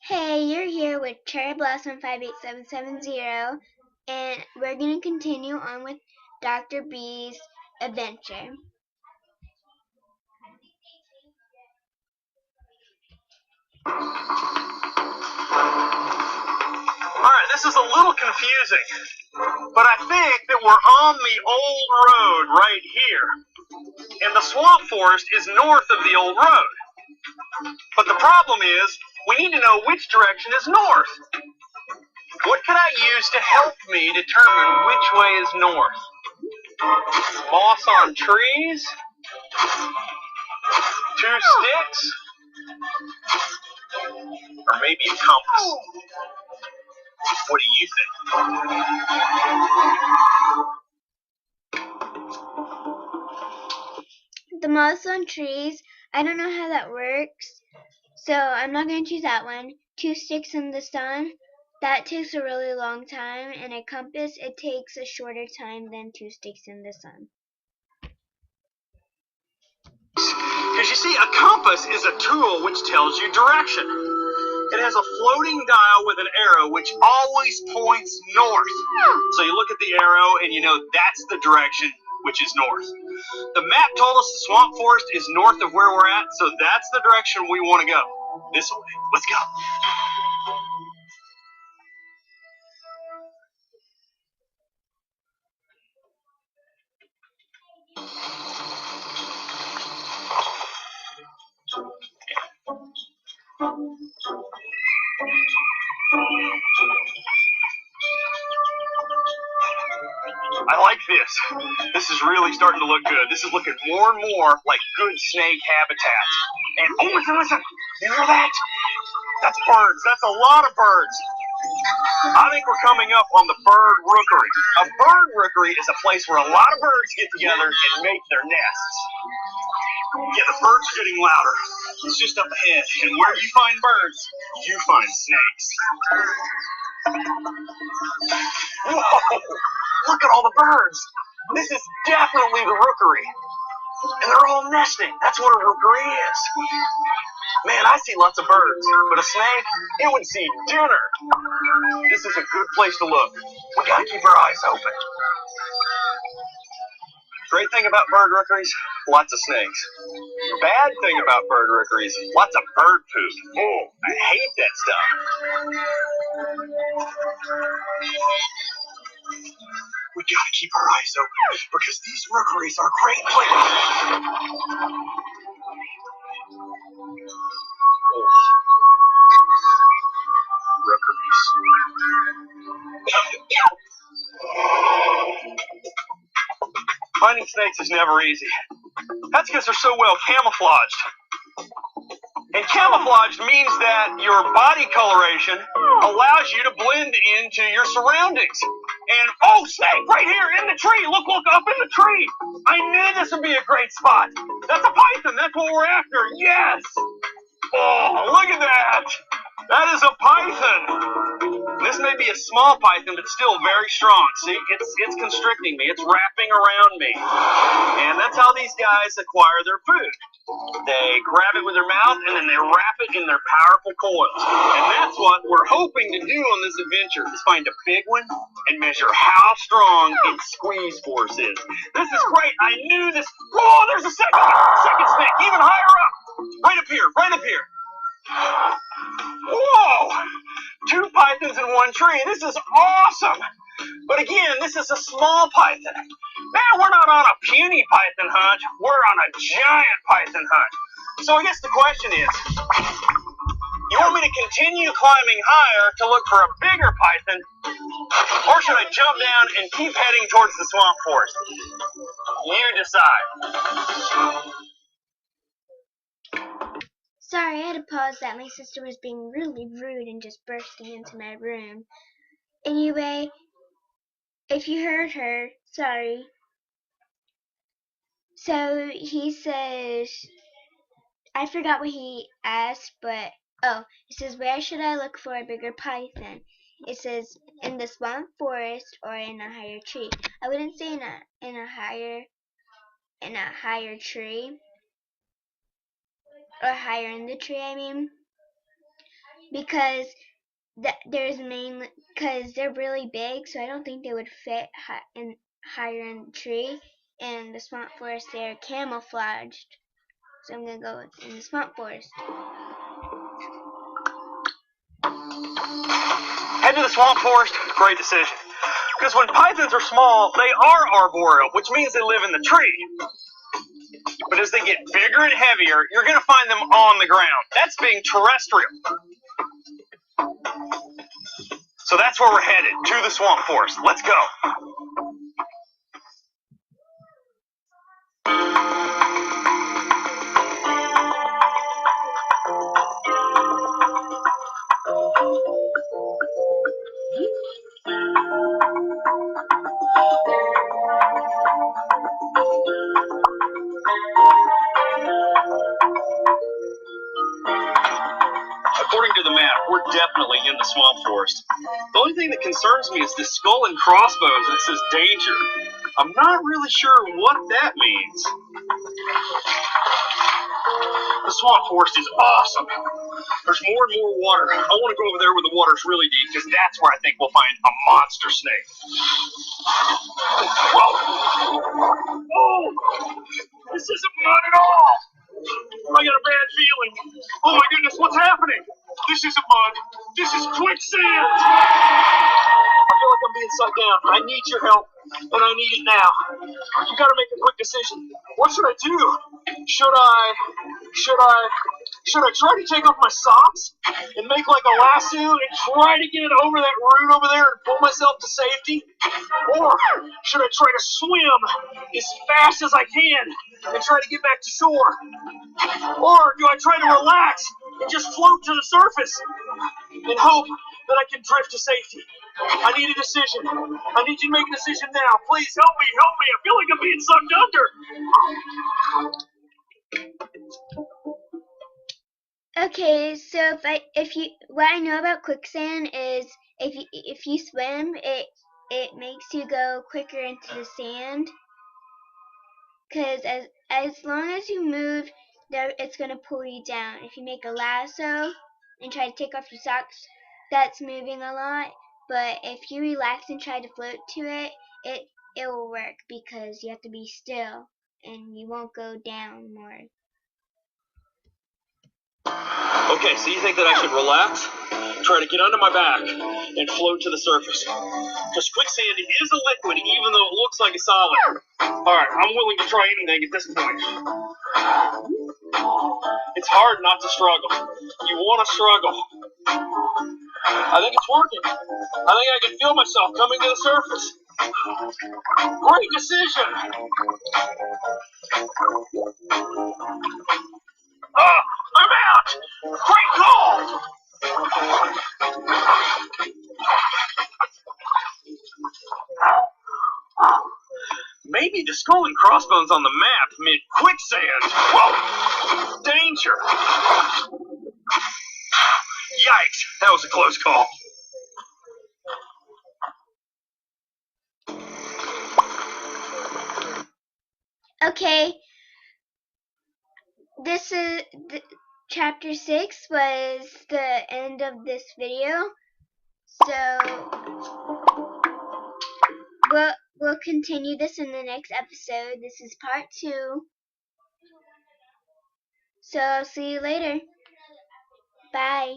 Hey, you're here with Cherry Blossom 58770, and we're going to continue on with Dr. B's adventure. Alright, this is a little confusing, but I think that we're on the old road right here, and the swamp forest is north of the old road. But the problem is, we need to know which direction is north. What can I use to help me determine which way is north? Moss on trees? 2 sticks? Or maybe a compass? What do you think? The moss on trees, I don't know how that works, so I'm not going to choose that one. 2 sticks in the sun, that takes a really long time, and a compass, it takes a shorter time than 2 sticks in the sun. Because you see, a compass is a tool which tells you direction. It has a floating dial with an arrow which always points north. So you look at the arrow and you know that's the direction which is north. The map told us the swamp forest is north of where we're at, so that's the direction we want to go. This way. Let's go. I like this. This is really starting to look good. This is looking more and more like good snake habitat. And oh, listen. You hear that? That's birds. That's a lot of birds. I think we're coming up on the bird rookery. A bird rookery is a place where a lot of birds get together and make their nests. Yeah, the birds are getting louder. It's just up ahead. And where you find birds, you find snakes. Whoa! Look at all the birds. This is definitely the rookery. And they're all nesting. That's what a rookery is. Man, I see lots of birds, but a snake, it would see dinner. This is a good place to look. We gotta keep our eyes open. Great thing about bird rookeries, lots of snakes. Bad thing about bird rookeries, lots of bird poop. Oh, I hate that stuff. We gotta keep our eyes open because these rookeries are great places. Finding snakes is never easy. That's because they're so well camouflaged. And camouflaged means that your body coloration allows you to blend into your surroundings. And, oh, snake, right here in the tree. Look, up in the tree. I knew this would be a great spot. That's a python. That's what we're after. Yes. Oh, look at that. That is a python. This may be a small python, but still very strong. See, it's constricting me. It's wrapping around me. And that's how these guys acquire their food. They grab it with their mouth, and then they wrap it in their powerful coils. And that's what we're hoping to do on this adventure, is find a big one and measure how strong its squeeze force is. This is great. I knew this. Oh, there's a second snake, even higher up. Right up here. Whoa! 2 pythons in one tree. This is awesome. But again, this is a small python. Man, we're not on a puny python hunt. We're on a giant python hunt. So I guess the question is, you want me to continue climbing higher to look for a bigger python, or should I jump down and keep heading towards the swamp forest? You decide. Sorry, I had to pause that. My sister was being really rude and just bursting into my room. Anyway, if you heard her, sorry. So he says, I forgot what he asked, but it says, where should I look for a bigger python? It says in the swamp forest or in a higher tree. I wouldn't say in a higher tree, or higher in the tree, I mean. because because they're really big, so I don't think they would fit higher in the tree. And the swamp forest, they're camouflaged, so I'm gonna go in the swamp forest. Head to the swamp forest. Great decision. Because when pythons are small, they are arboreal, which means they live in the tree. But as they get bigger and heavier, you're going to find them on the ground. That's being terrestrial. So that's where we're headed, to the swamp forest. Let's go. According to the map, we're definitely in the swamp forest. The only thing that concerns me is this skull and crossbones that says danger. I'm not really sure what that means. The swamp forest is awesome. There's more and more water. I want to go over there where the water's really deep, because that's where I think we'll find a monster snake. Whoa! Oh! This isn't fun at all! I got a bad feeling. Oh my goodness, what's happening? This isn't mud. This is quicksand! I feel like I'm being sucked down. I need your help, and I need it now. You gotta make a quick decision. What should I do? Should I try to take off my socks and make like a lasso and try to get over that root over there and pull myself to safety? Or should I try to swim as fast as I can and try to get back to shore? Or do I try to relax and just float to the surface and hope that I can drift to safety? I need a decision. I need you to make a decision now. Please help me, help me. I feel like I'm being sucked under. Okay, so what I know about quicksand is if you swim, it makes you go quicker into the sand. Because as long as you move, it's gonna pull you down. If you make a lasso and try to take off your socks, that's moving a lot. But if you relax and try to float to it, it will work because you have to be still and you won't go down more. Okay, so you think that I should relax, try to get under my back, and float to the surface? Because quicksand is a liquid, even though it looks like a solid. Alright, I'm willing to try anything at this point. It's hard not to struggle. You want to struggle. I think it's working. I think I can feel myself coming to the surface. Great decision! I'm out! Great call! Maybe the skull and crossbones on the map meant quicksand. Whoa! Danger! Yikes! That was a close call. Okay, this is chapter 6 was the end of this video. So we'll continue this in the next episode. This is part 2. So I'll see you later. Bye.